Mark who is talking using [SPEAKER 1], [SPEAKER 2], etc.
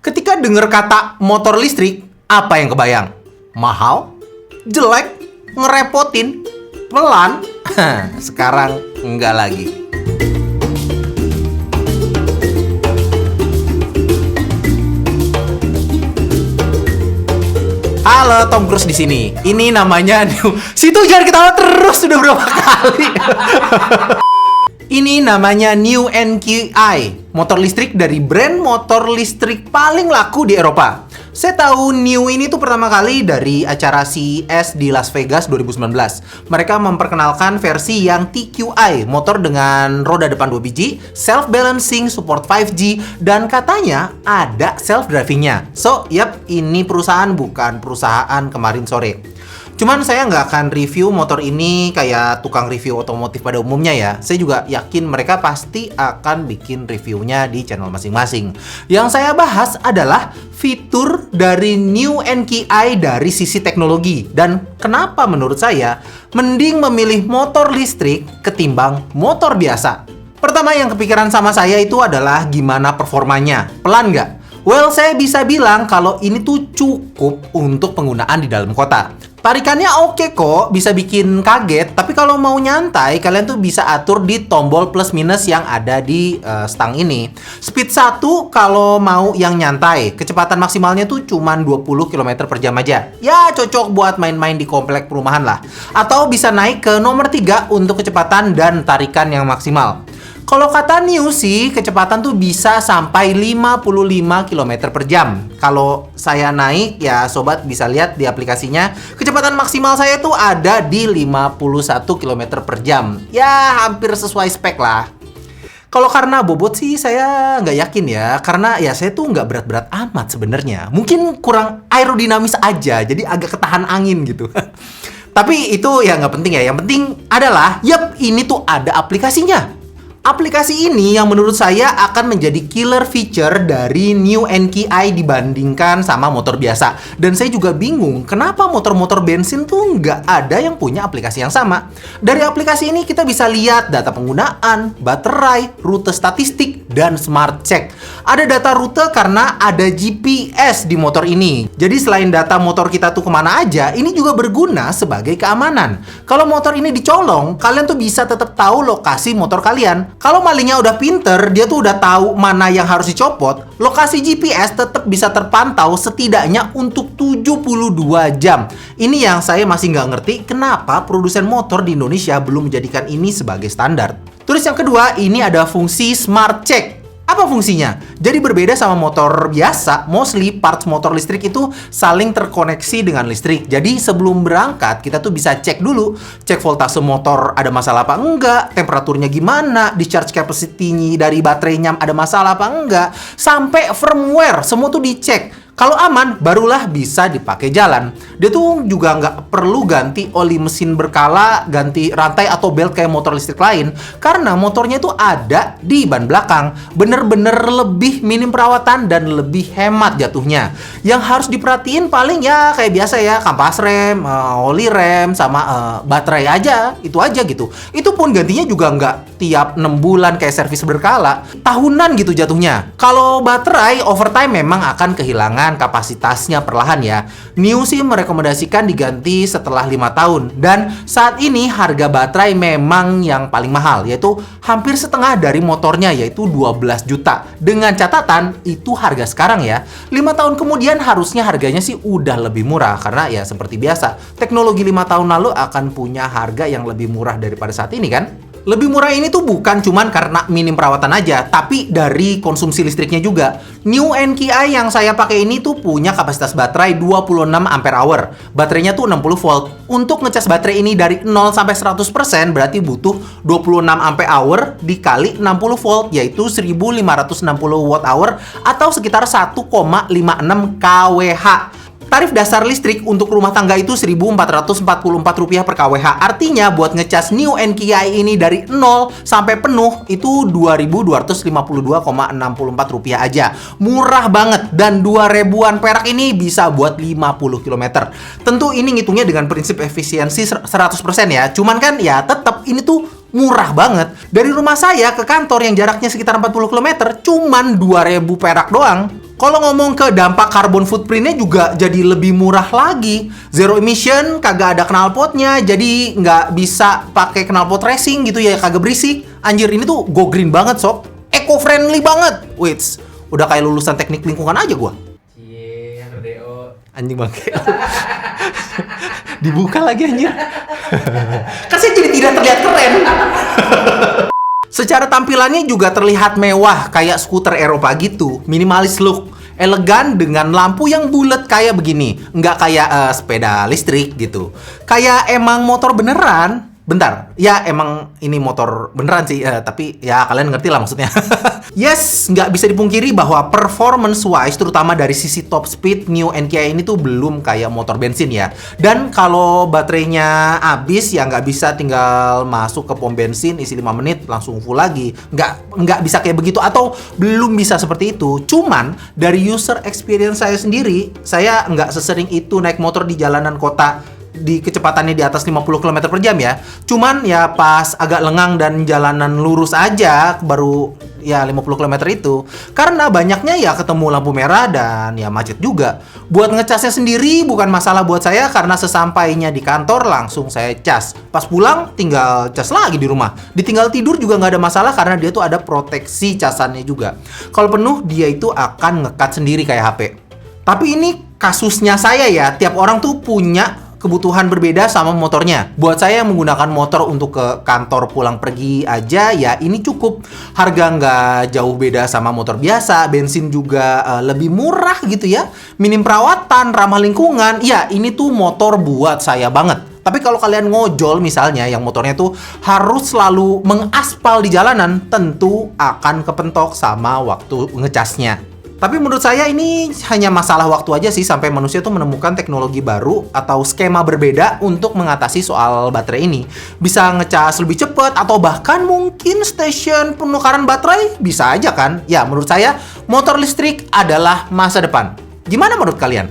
[SPEAKER 1] Ketika dengar kata motor listrik, apa yang kebayang? Mahal? Jelek? Ngerepotin? Pelan? Sekarang enggak lagi. Halo, Tom Cruise di sini. Ini namanya New. Situ jangan ketawa terus, sudah berapa kali. Ini namanya New NQi, motor listrik dari brand motor listrik paling laku di Eropa. Saya tahu New ini tuh pertama kali dari acara CES di Las Vegas 2019. Mereka memperkenalkan versi yang TQi, motor dengan roda depan 2 biji, self-balancing, support 5G, dan katanya ada self-drivingnya. So, ini perusahaan bukan perusahaan kemarin sore. Cuman saya nggak akan review motor ini kayak tukang review otomotif pada umumnya ya. Saya juga yakin mereka pasti akan bikin reviewnya di channel masing-masing. Yang saya bahas adalah fitur dari New NQi dari sisi teknologi. Dan kenapa menurut saya mending memilih motor listrik ketimbang motor biasa. Pertama yang kepikiran sama saya itu adalah gimana performanya. Pelan nggak? Well, saya bisa bilang kalau ini tuh cukup untuk penggunaan di dalam kota. Tarikannya oke kok, bisa bikin kaget. Tapi kalau mau nyantai, kalian tuh bisa atur di tombol plus minus yang ada di stang ini. Speed 1 kalau mau yang nyantai. Kecepatan maksimalnya tuh cuma 20 km per jam aja. Ya, cocok buat main-main di komplek perumahan lah. Atau bisa naik ke nomor 3 untuk kecepatan dan tarikan yang maksimal. Kalau kata New sih, kecepatan tuh bisa sampai 55 km per jam. Kalau saya naik, ya sobat bisa lihat di aplikasinya, kecepatan maksimal saya tuh ada di 51 km per jam. Ya, hampir sesuai spek lah. Kalau karena bobot sih saya nggak yakin ya, karena ya saya tuh nggak berat-berat amat sebenarnya. Mungkin kurang aerodinamis aja, jadi agak ketahan angin gitu. Tapi itu ya nggak penting ya, yang penting adalah, ini tuh ada aplikasinya. Aplikasi ini yang menurut saya akan menjadi killer feature dari New NQi dibandingkan sama motor biasa. Dan saya juga bingung, kenapa motor-motor bensin tuh nggak ada yang punya aplikasi yang sama. Dari aplikasi ini kita bisa lihat data penggunaan, baterai, rute statistik, dan smart check. Ada data rute karena ada GPS di motor ini. Jadi selain data motor kita tuh kemana aja, ini juga berguna sebagai keamanan. Kalau motor ini dicolong, kalian tuh bisa tetap tahu lokasi motor kalian. Kalau malingnya udah pinter, dia tuh udah tahu mana yang harus dicopot, lokasi GPS tetap bisa terpantau setidaknya untuk 72 jam. Ini yang saya masih nggak ngerti kenapa produsen motor di Indonesia belum menjadikan ini sebagai standar. Terus yang kedua, ini ada fungsi Smart Check. Apa fungsinya? Jadi berbeda sama motor biasa, mostly parts motor listrik itu saling terkoneksi dengan listrik. Jadi sebelum berangkat, kita tuh bisa cek dulu. Cek voltase motor ada masalah apa enggak, temperaturnya gimana, discharge capacity dari baterainya ada masalah apa enggak, sampai firmware, semua tuh dicek. Kalau aman, barulah bisa dipakai jalan. Dia tuh juga nggak perlu ganti oli mesin berkala, ganti rantai atau belt kayak motor listrik lain. Karena motornya itu ada di ban belakang. Bener-bener lebih minim perawatan dan lebih hemat jatuhnya. Yang harus diperhatiin paling ya kayak biasa ya, kampas rem, oli rem, sama baterai aja. Itu aja gitu. Itu pun gantinya juga nggak tiap 6 bulan kayak servis berkala. Tahunan gitu jatuhnya. Kalau baterai, overtime memang akan kehilangan kapasitasnya perlahan ya. New sih merekomendasikan diganti setelah 5 tahun. Dan saat ini harga baterai memang yang paling mahal, yaitu hampir setengah dari motornya, yaitu 12 juta. Dengan catatan, itu harga sekarang ya. 5 tahun kemudian harusnya harganya sih udah lebih murah. Karena ya seperti biasa, teknologi 5 tahun lalu akan punya harga yang lebih murah daripada saat ini kan? Lebih murah ini tuh bukan cuman karena minim perawatan aja, tapi dari konsumsi listriknya juga. New NQi yang saya pakai ini tuh punya kapasitas baterai 26 ampere hour. Baterainya tuh 60 volt. Untuk ngecas baterai ini dari 0 sampai 100% berarti butuh 26 ampere hour dikali 60 volt, yaitu 1560 watt hour atau sekitar 1,56 kWh. Tarif dasar listrik untuk rumah tangga itu Rp1.444 per kWh. Artinya buat ngecas New NQi ini dari 0 sampai penuh itu Rp2.252,64 aja. Murah banget, dan 2 ribuan perak ini bisa buat 50 km. Tentu ini ngitungnya dengan prinsip efisiensi 100% ya. Cuman kan ya tetap ini tuh murah banget. Dari rumah saya ke kantor yang jaraknya sekitar 40 km, cuman 2.000 perak doang. Kalau ngomong ke dampak carbon footprint-nya juga jadi lebih murah lagi. Zero emission, kagak ada knalpotnya, jadi nggak bisa pakai knalpot racing gitu ya, kagak berisik. Anjir, ini tuh go green banget, sob. Eco-friendly banget. Wait, udah kayak lulusan teknik lingkungan aja gua.
[SPEAKER 2] Cie, RDO.
[SPEAKER 1] Anjing bangke. Dibuka lagi anjir. Kan saya jadi tidak terlihat keren. Secara tampilannya juga terlihat mewah kayak skuter Eropa gitu. Minimalis look, elegan dengan lampu yang bulat kayak begini. Nggak kayak sepeda listrik gitu. Kayak emang motor beneran. Bentar, ya emang ini motor beneran sih, tapi ya kalian ngerti lah maksudnya. Yes, nggak bisa dipungkiri bahwa performance-wise, terutama dari sisi top speed, New NKI ini tuh belum kayak motor bensin ya. Dan kalau baterainya habis, ya nggak bisa tinggal masuk ke pom bensin, isi 5 menit, langsung full lagi. Nggak bisa kayak begitu, atau belum bisa seperti itu. Cuman, dari user experience saya sendiri, saya nggak sesering itu naik motor di jalanan kota di kecepatannya di atas 50 km per jam ya. Cuman ya pas agak lengang dan jalanan lurus aja baru ya 50 km itu. Karena banyaknya ya ketemu lampu merah dan ya macet juga. Buat ngecasnya sendiri bukan masalah buat saya karena sesampainya di kantor langsung saya cas. Pas pulang tinggal cas lagi di rumah. Ditinggal tidur juga nggak ada masalah karena dia tuh ada proteksi casannya juga. Kalau penuh dia itu akan ngekat sendiri kayak HP. Tapi ini kasusnya saya ya, tiap orang tuh punya kebutuhan berbeda sama motornya. Buat saya yang menggunakan motor untuk ke kantor pulang pergi aja, ya ini cukup. Harga nggak jauh beda sama motor biasa, bensin juga lebih murah gitu ya. Minim perawatan, ramah lingkungan, ya ini tuh motor buat saya banget. Tapi kalau kalian ngojol misalnya, yang motornya tuh harus selalu mengaspal di jalanan, tentu akan kepentok sama waktu ngecasnya. Tapi menurut saya ini hanya masalah waktu aja sih sampai manusia tuh menemukan teknologi baru atau skema berbeda untuk mengatasi soal baterai ini. Bisa ngecas lebih cepat atau bahkan mungkin stasiun penukaran baterai bisa aja kan? Ya menurut saya motor listrik adalah masa depan. Gimana menurut kalian?